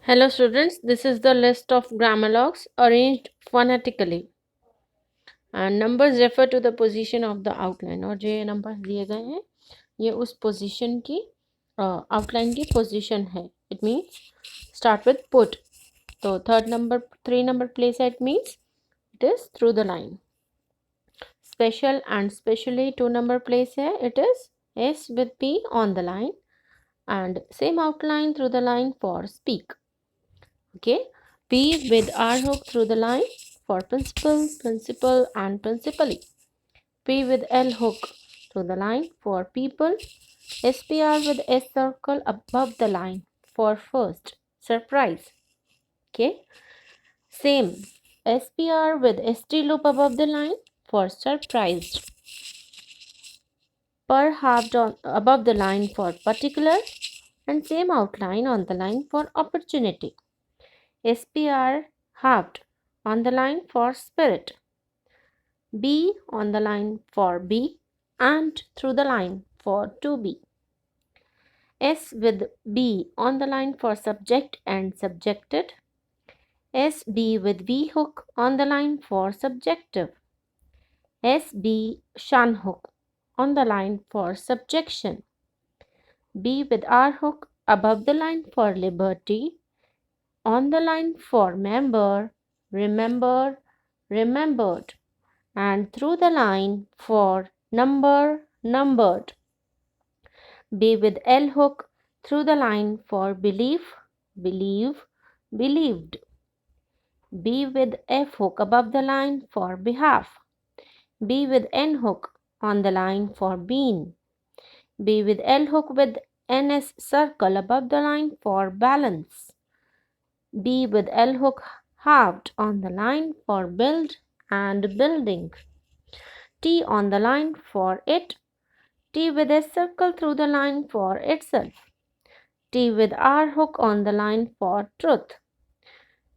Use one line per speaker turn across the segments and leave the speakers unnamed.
Hello students, this is the list of grammar logs arranged phonetically and numbers refer to the position of the outline और जो ये numbers दिए गए हैं ये उस position की outline की position है. It means start with put. तो three number place it means it is through the line. Special and specially 2 number place है it is S with P on the line and same outline through the line for speak. Okay, P with R hook through the line for principal, principal and principally. P with L hook through the line for people. SPR with S circle above the line for first, surprise. Okay, same SPR with ST loop above the line for surprised. Per halved on above the line for particular and same outline on the line for opportunity. SPR halved on the line for spirit. B on the line for B and through the line for to be. S with B on the line for subject and subjected. SB with V hook on the line for subjective. SB shan hook on the line for subjection. B with R hook above the line for liberty. On the line for member, remember, remembered, and through the line for number, numbered. B with L hook through the line for belief, believe, believed. B with F hook above the line for behalf. B with N hook on the line for been. B with L hook with NS circle above the line for balance. B with L hook halved on the line for build and building. T on the line for it. T with a circle through the line for itself. T with R hook on the line for truth.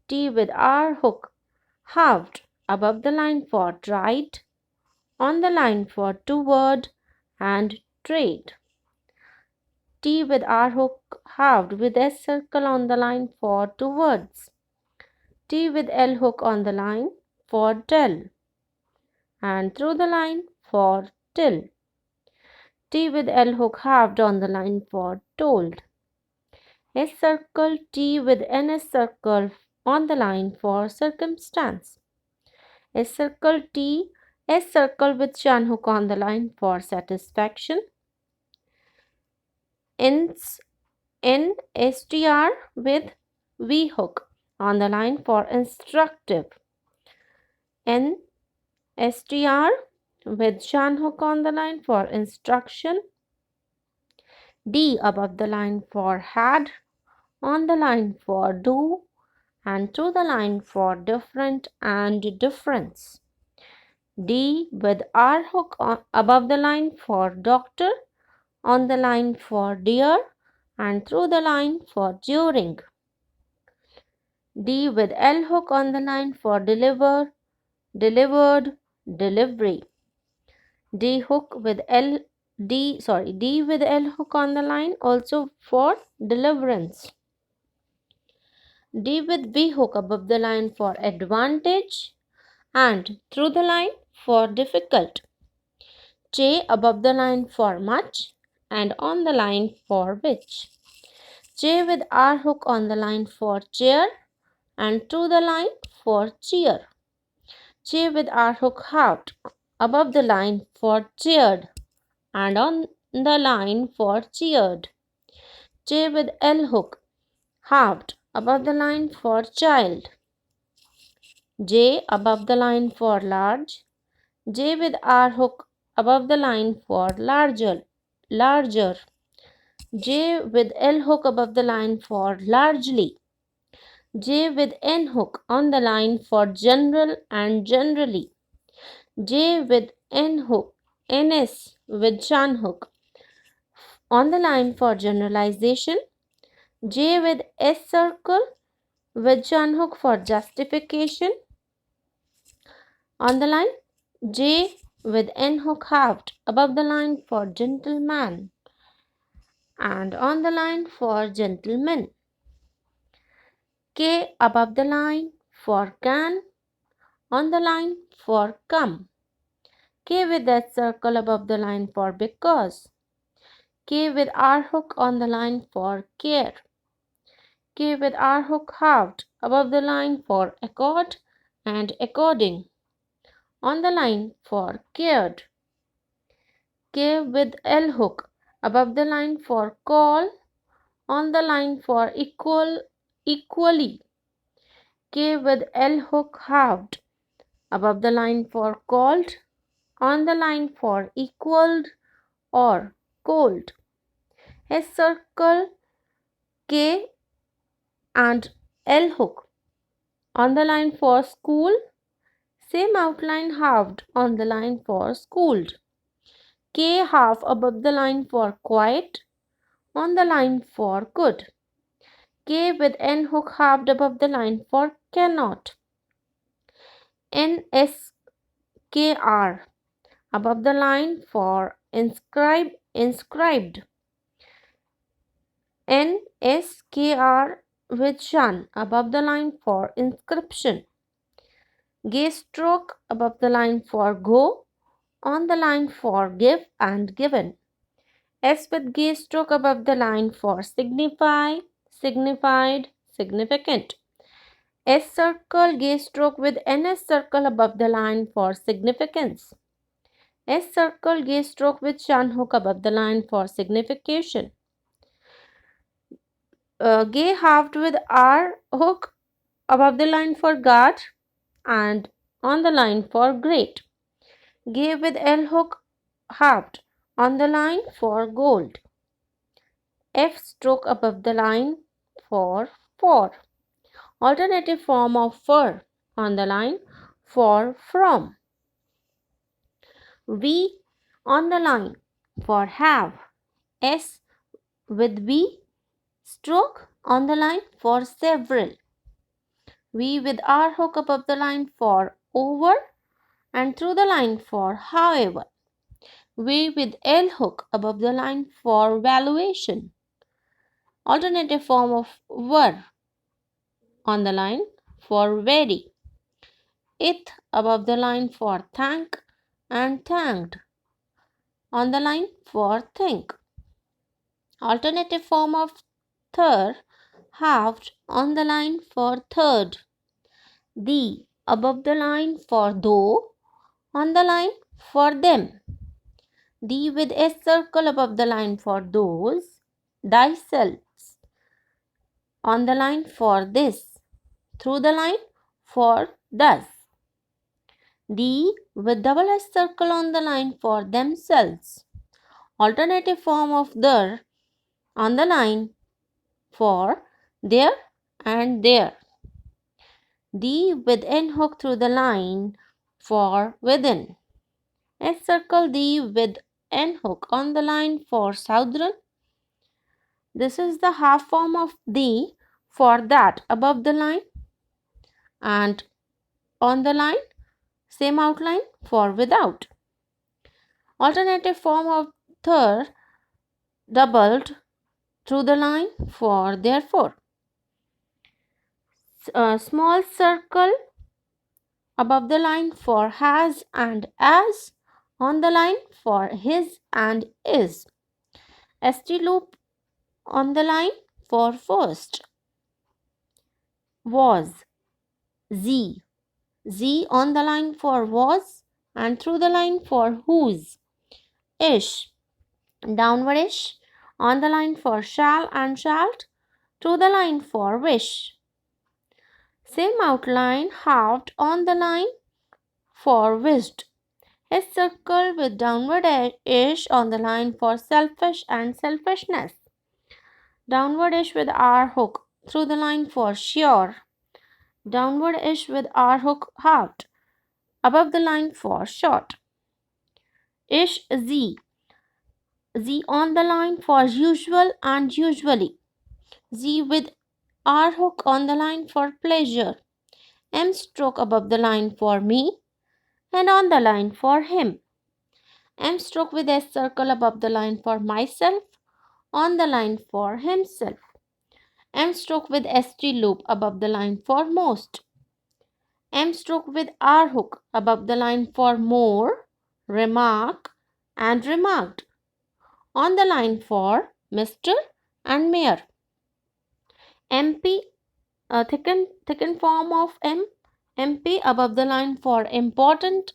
T with R hook halved above the line for tried. On the line for toward and trade. T with R hook halved with S circle on the line for towards. T with L hook on the line for tell and through the line for till. T with L hook halved on the line for told. S circle T with NS circle on the line for circumstance. S circle T S circle with shan hook on the line for satisfaction. NSTR with V hook on the line for instructive. NSTR with shan hook on the line for instruction. D above the line for had, on the line for do, and through the line for different and difference. D with R hook above the line for doctor, on the line for dear, and through the line for during. D with L hook on the line for deliver, delivered, delivery. D with L hook on the line also for deliverance. D with V hook above the line for advantage and through the line for difficult. J above the line for much and on the line for which. J with R hook on the line for chair and through the line for cheer. J with R hook halved above the line for cheered and on the line for cheered. J with L hook halved above the line for child. J above the line for large. J with R hook above the line for larger, larger. J with L hook above the line for largely. J with N hook on the line for general and generally. J with N hook, NS with shan hook on the line for generalization. J with S circle with shan hook for justification. On the line, J with N hook halved above the line for gentleman and on the line for gentleman. K above the line for can, on the line for come. K with that circle above the line for because. K with R hook on the line for care. K with R hook halved above the line for accord and according. On the line for cared. K with L hook above the line for call, on the line for equally. K with L hook halved above the line for called, on the line for equaled or cold. A circle K and L hook on the line for school, same outline halved on the line for schooled. K half above the line for quiet, on the line for good. K with N hook halved above the line for cannot. NSKR above the line for inscribed. NSKR with shun above the line for inscription. Gaze stroke above the line for go, on the line for give and given. S with gaze stroke above the line for signify, signified, significant. S circle gaze stroke with NS circle above the line for significance. S circle gaze stroke with shun hook above the line for signification. Gay halved with R hook above the line for guard and on the line for great. Gay with L hook halved on the line for gold. F stroke above the line for. Alternative form of for on the line for from. V on the line for have. S with V stroke on the line for several. V with R hook above the line for over and through the line for however. V with L hook above the line for valuation. Alternative form of were on the line for very. It above the line for thank and thanked. On the line for think. Alternative form of third halved on the line for third. The above the line for though, on the line for them. The with a circle above the line for those, thyself. On the line for this, through the line for thus. The with double S circle on the line for themselves. Alternative form of their on the line for there and there. The with N hook through the line for within. S circle the with N hook on the line for southern. This is the half form of the for that above the line and on the line same outline for without. Alternative form of third doubled through the line for therefore. Small circle above the line for has and as, on the line for his and is. ST loop on the line for first. Was. Z. Z on the line for was and through the line for whose. Ish. Downward ish on the line for shall and shalt, through the line for wish. Same outline halved on the line for wished. A circle with downward ish on the line for selfish and selfishness. Downward ish with R hook through the line for sure. Downward ish with R hook halved above the line for short. Ish Z. Z on the line for usual and usually. Z with R hook on the line for pleasure. M stroke above the line for me and on the line for him. M stroke with S circle above the line for myself, on the line for himself. M stroke with ST loop above the line for most. M stroke with R hook above the line for more, remark and remarked. On the line for Mr. and Mayor. MP, thickened form of M. MP above the line for important,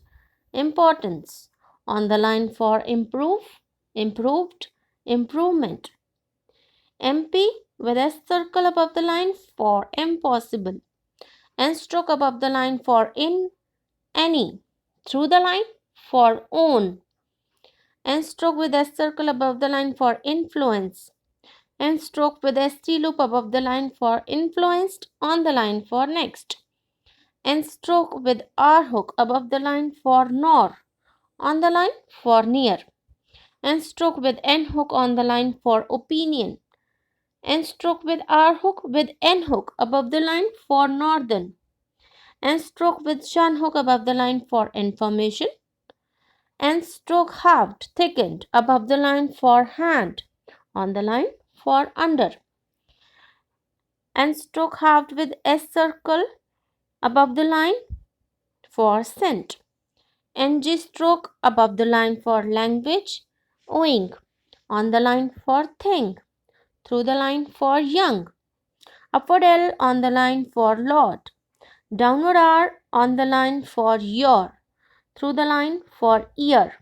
importance. On the line for improve, improved, improvement. MP with S circle above the line for impossible. N stroke above the line for in, any. Through the line for own. N stroke with S circle above the line for influence. N stroke with ST loop above the line for influenced, on the line for next. N stroke with R hook above the line for nor, on the line for near. N stroke with N hook on the line for opinion. N stroke with R hook with N hook above the line for northern. N stroke with Shan hook above the line for information. N stroke halved, thickened above the line for hand, on the line for under. N stroke halved with S circle above the line for scent. NG stroke above the line for language, owing, on the line for thing, through the line for young. Upward L on the line for Lord. Downward R on the line for your. Through the line for ear.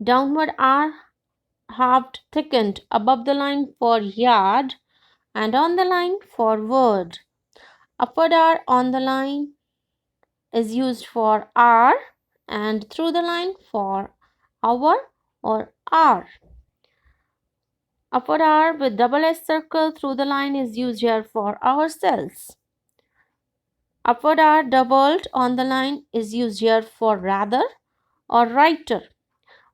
Downward R halved thickened above the line for yard and on the line for word. Upward R on the line is used for R and through the line for our or our. Upward R with double S circle through the line is used here for ourselves. Upward R doubled on the line is used here for rather or writer.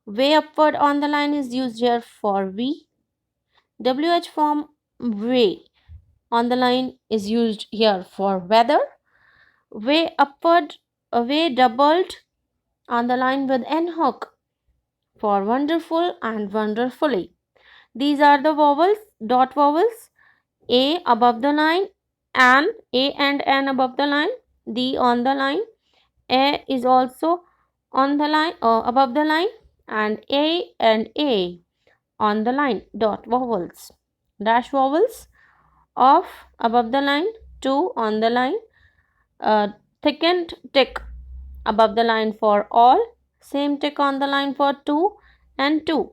Way upward on the line is used here for we. WH form way on the line is used here for weather. Way upward, way doubled on the line with N hook for wonderful and wonderfully. These are the vowels, dot vowels. A above the line, an, A and N above the line, D on the line, A is also on the line, above the line, and A on the line, dot vowels. Dash vowels, of above the line, to on the line, thickened tick above the line for all, same tick on the line for two and two.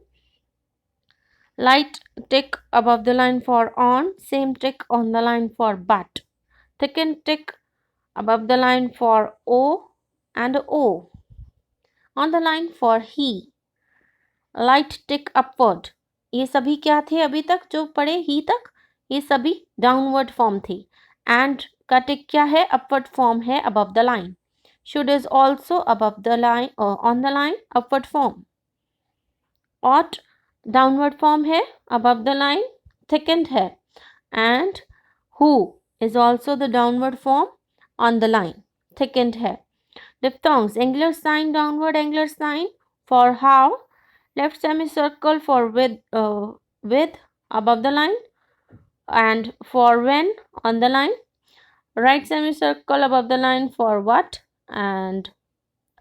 Light tick above the line for on, same tick on the line for but. Thickened tick above the line for O and O. On the line for he. Light tick upward. ये सभी क्या थे अभी तक जो पढ़े ही तक? ये सभी डाउनवर्ड फॉर्म थे. एंड का टिक क्या है? अपवर्ड फॉर्म है above the line. Should is also above the line or on the line, upward form. Ought downward form है above the line, thickened है. And who is also the downward form on the line, thickened है. Diphthongs, angular sign, downward angular sign for how, left semicircle for with above the line, and for when on the line, right semicircle above the line for what, and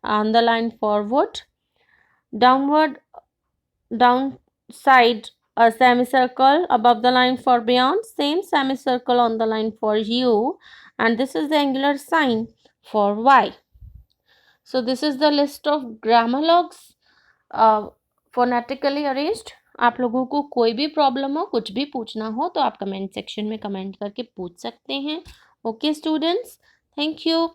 on the line for would. Downward, downside, a semicircle above the line for beyond, same semicircle on the line for you, and this is the angular sign for y. So this is the list of grammar logs phonetically arranged. आप लोगों को कोई भी problem हो, कुछ भी पूछना हो तो आप कमेंट सेक्शन में कमेंट करके पूछ सकते हैं. Okay students, thank you.